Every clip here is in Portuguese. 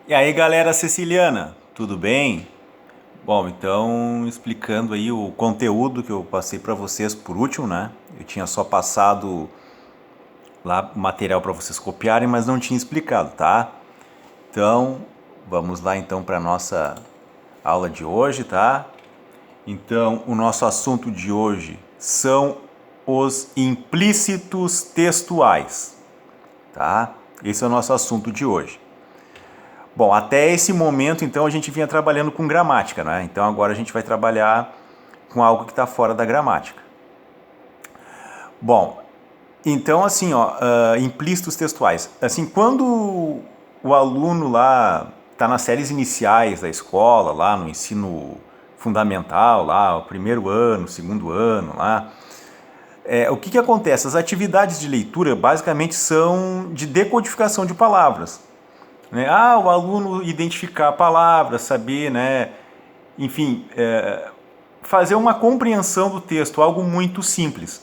E aí, galera siciliana, tudo bem? Bom, então explicando aí o conteúdo que eu passei para vocês por último, né? Eu tinha só passado lá o material para vocês copiarem, mas não tinha explicado, tá? Então, vamos lá então para nossa aula de hoje, tá? Então, o nosso assunto de hoje são os implícitos textuais, tá? Esse é o nosso assunto de hoje. Bom, até esse momento, então, a gente vinha trabalhando com gramática, né? Então, agora a gente vai trabalhar com algo que está fora da gramática. Bom, então, assim, ó, implícitos textuais. Assim, quando o aluno lá está nas séries iniciais da escola, lá no ensino fundamental, lá, o primeiro ano, segundo ano, lá, o que acontece? As atividades de leitura, basicamente, são de decodificação de palavras. Né? O aluno identificar a palavra, saber, né? Enfim, fazer uma compreensão do texto, algo muito simples.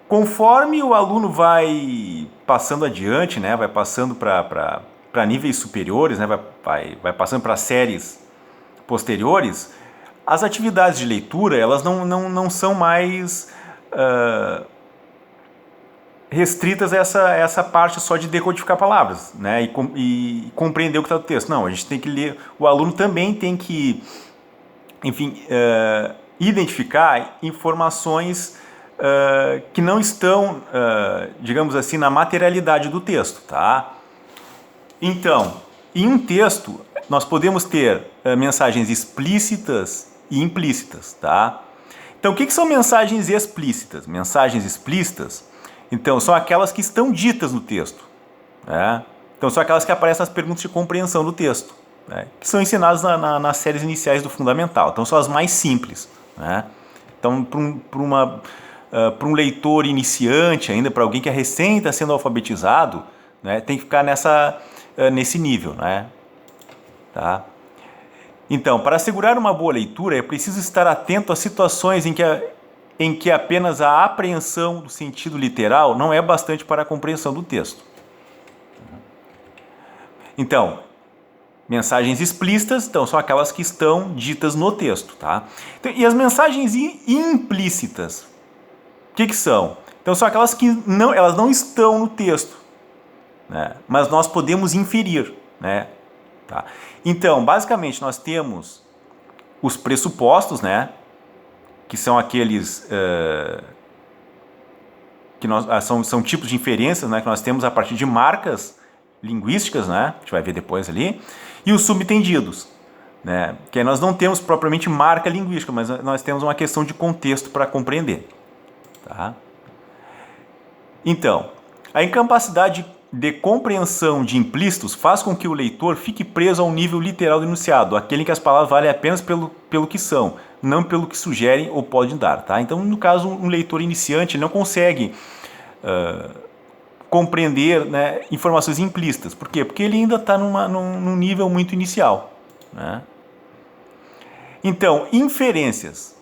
Conforme o aluno vai passando adiante, né? Vai passando para níveis superiores, né? Vai passando para séries posteriores, as atividades de leitura elas não são mais restritas a essa parte só de decodificar palavras, né? E compreender o que está no texto. Não, a gente tem que ler. O aluno também tem que, enfim, identificar informações que não estão, digamos assim, na materialidade do texto, tá? Então, em um texto nós podemos ter mensagens explícitas e implícitas, tá? Então, o que são mensagens explícitas? Mensagens explícitas, então, são aquelas que estão ditas no texto, né? Então, são aquelas que aparecem nas perguntas de compreensão do texto, né? Que são ensinadas nas séries iniciais do fundamental. Então, são as mais simples, né? Então, para um leitor iniciante, ainda para alguém que é recém está sendo alfabetizado, né, tem que ficar nesse nível, né? Tá? Então, para assegurar uma boa leitura, é preciso estar atento às situações em que apenas a apreensão do sentido literal não é bastante para a compreensão do texto. Então, mensagens explícitas então, são aquelas que estão ditas no texto. Tá? Então, e as mensagens implícitas, o que são? Então, são aquelas que elas não estão no texto, né? Mas nós podemos inferir. Né? Tá? Então, basicamente, nós temos os pressupostos, né? Que são aqueles são tipos de inferências, né? Que nós temos a partir de marcas linguísticas, né? A gente vai ver depois ali, e os subentendidos, né? Que aí nós não temos propriamente marca linguística, mas nós temos uma questão de contexto para compreender. Tá? Então, a incapacidade de compreensão de implícitos faz com que o leitor fique preso ao nível literal do enunciado, aquele em que as palavras valem apenas pelo que são, não pelo que sugerem ou podem dar. Tá? Então, no caso, um leitor iniciante não consegue compreender, né, informações implícitas. Por quê? Porque ele ainda está num nível muito inicial. Né? Então, inferências.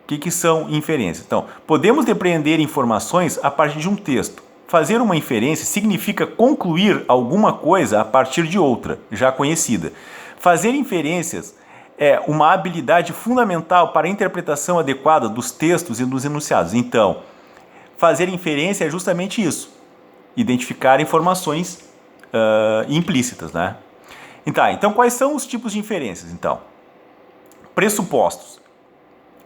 O que são inferências? Então, podemos depreender informações a partir de um texto. Fazer uma inferência significa concluir alguma coisa a partir de outra, já conhecida. Fazer inferências é uma habilidade fundamental para a interpretação adequada dos textos e dos enunciados. Então, fazer inferência é justamente isso. Identificar informações implícitas, né? Então, quais são os tipos de inferências? Então, pressupostos.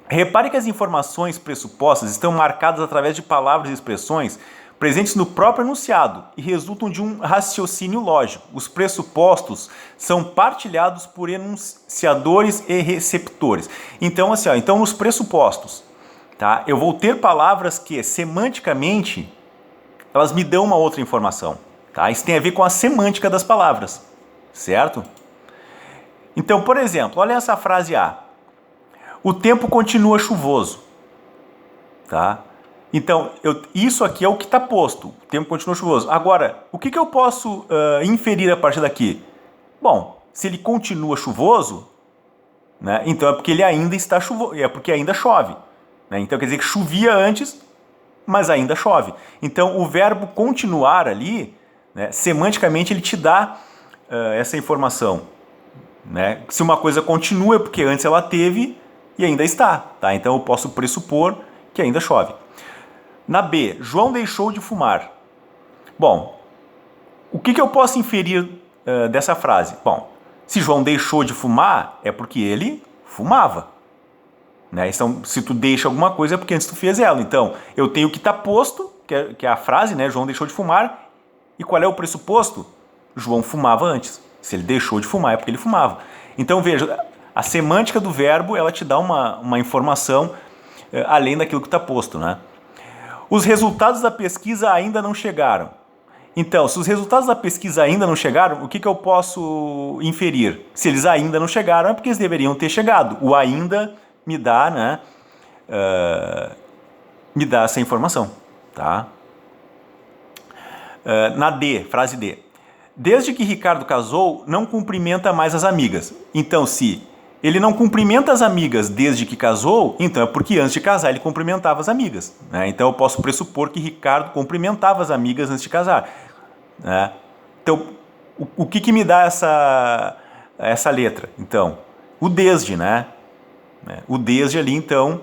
Repare que as informações pressupostas estão marcadas através de palavras e expressões presentes no próprio enunciado e resultam de um raciocínio lógico. Os pressupostos são partilhados por enunciadores e receptores. Então, assim, então nos pressupostos, tá? Eu vou ter palavras que semanticamente elas me dão uma outra informação. Tá? Isso tem a ver com a semântica das palavras, certo? Então, por exemplo, olha essa frase A. O tempo continua chuvoso. Tá? Então, isso aqui é o que está posto. O tempo continua chuvoso. Agora, o que eu posso inferir a partir daqui? Bom, se ele continua chuvoso, né, então é porque ele ainda está chuvoso, é porque ainda chove. Né? Então quer dizer que chovia antes, mas ainda chove. Então o verbo continuar ali, né, semanticamente, ele te dá essa informação, né? Se uma coisa continua é porque antes ela teve e ainda está, tá? Então eu posso pressupor que ainda chove. Na B, João deixou de fumar. Bom, o que eu posso inferir dessa frase? Bom, se João deixou de fumar, é porque ele fumava. Né? Então, se tu deixa alguma coisa, é porque antes tu fez ela. Então, eu tenho que estar posto, que é a frase, né? João deixou de fumar. E qual é o pressuposto? João fumava antes. Se ele deixou de fumar, é porque ele fumava. Então, veja, a semântica do verbo, ela te dá uma informação além daquilo que está posto, né? Os resultados da pesquisa ainda não chegaram. Então, se os resultados da pesquisa ainda não chegaram, o que eu posso inferir? Se eles ainda não chegaram, é porque eles deveriam ter chegado. O ainda me dá, né, me dá essa informação, tá? Na D, frase D. Desde que Ricardo casou, não cumprimenta mais as amigas. Então, se ele não cumprimenta as amigas desde que casou, então é porque antes de casar ele cumprimentava as amigas. Né? Então eu posso pressupor que Ricardo cumprimentava as amigas antes de casar. Né? Então, o que me dá essa letra? Então, o desde, né? O desde ali, então,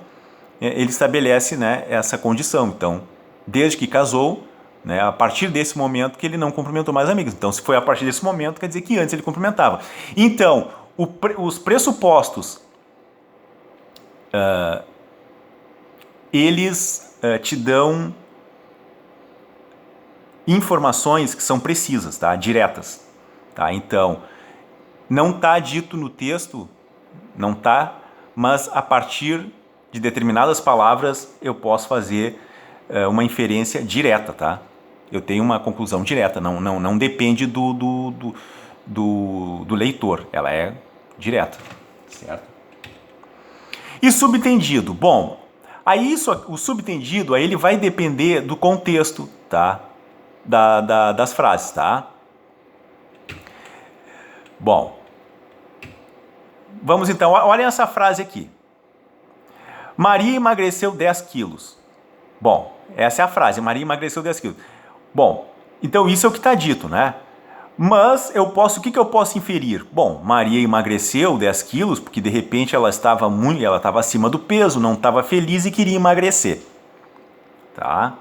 ele estabelece, né, essa condição. Então, desde que casou, né, a partir desse momento que ele não cumprimentou mais amigos. Então, se foi a partir desse momento, quer dizer que antes ele cumprimentava. Então, os pressupostos, eles te dão informações que são precisas, tá? Diretas. Tá? Então, não está dito no texto, não está, mas a partir de determinadas palavras eu posso fazer uma inferência direta, tá? Eu tenho uma conclusão direta, não depende do leitor, ela é direta, certo? E subtendido? Bom, aí o subtendido aí ele vai depender do contexto, tá? Das frases, tá? Bom, vamos então, olhem essa frase aqui. Maria emagreceu 10 quilos. Bom, essa é a frase, Maria emagreceu 10 quilos. Bom, então isso é o que está dito, né? Mas o que eu posso inferir? Bom, Maria emagreceu 10 quilos porque de repente ela estava acima do peso, não estava feliz e queria emagrecer. Tá?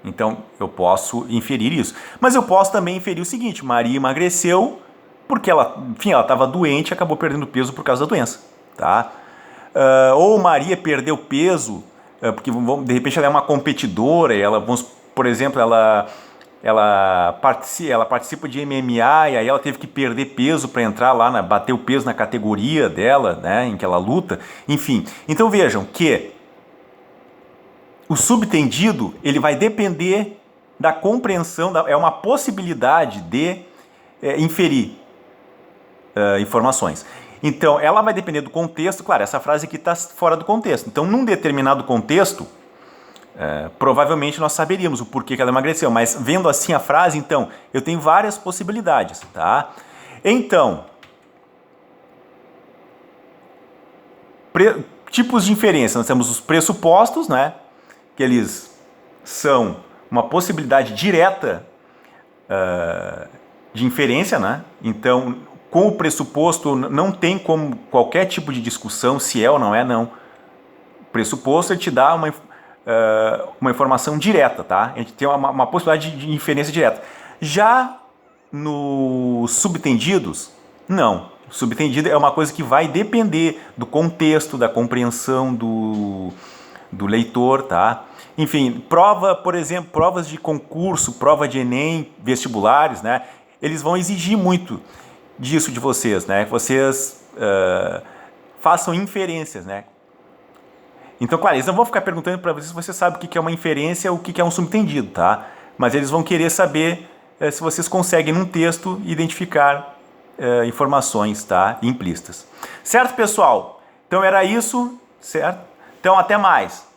Então eu posso inferir isso. Mas eu posso também inferir o seguinte: Maria emagreceu porque ela estava doente e acabou perdendo peso por causa da doença. Tá? Ou Maria perdeu peso porque de repente ela é uma competidora e ela, por exemplo, ela participa de MMA e aí ela teve que perder peso para entrar lá, bater o peso na categoria dela, né, em que ela luta. Enfim, então vejam que o subtendido ele vai depender da compreensão, é uma possibilidade de inferir informações. Então, ela vai depender do contexto. Claro, essa frase aqui está fora do contexto. Então, num determinado contexto, provavelmente nós saberíamos o porquê que ela emagreceu. Mas, vendo assim a frase, então, eu tenho várias possibilidades. Tá? Então, tipos de inferência. Nós temos os pressupostos, né? Que eles são uma possibilidade direta de inferência. Né? Então, com o pressuposto, não tem como qualquer tipo de discussão se é ou não é, não. O pressuposto ele te dá uma informação direta, tá? A gente tem uma possibilidade de inferência direta. Já nos subtendidos, não. O subtendido é uma coisa que vai depender do contexto, da compreensão do leitor, tá? Enfim, por exemplo, provas de concurso, prova de Enem, vestibulares, né? Eles vão exigir muito disso de vocês, né? Que vocês façam inferências, né? Então, claro, eles não vão ficar perguntando para vocês se você sabe o que é uma inferência ou o que é um subtendido, tá? Mas eles vão querer saber se vocês conseguem, num texto, identificar informações, tá? Implícitas. Certo, pessoal? Então, era isso, certo? Então, até mais.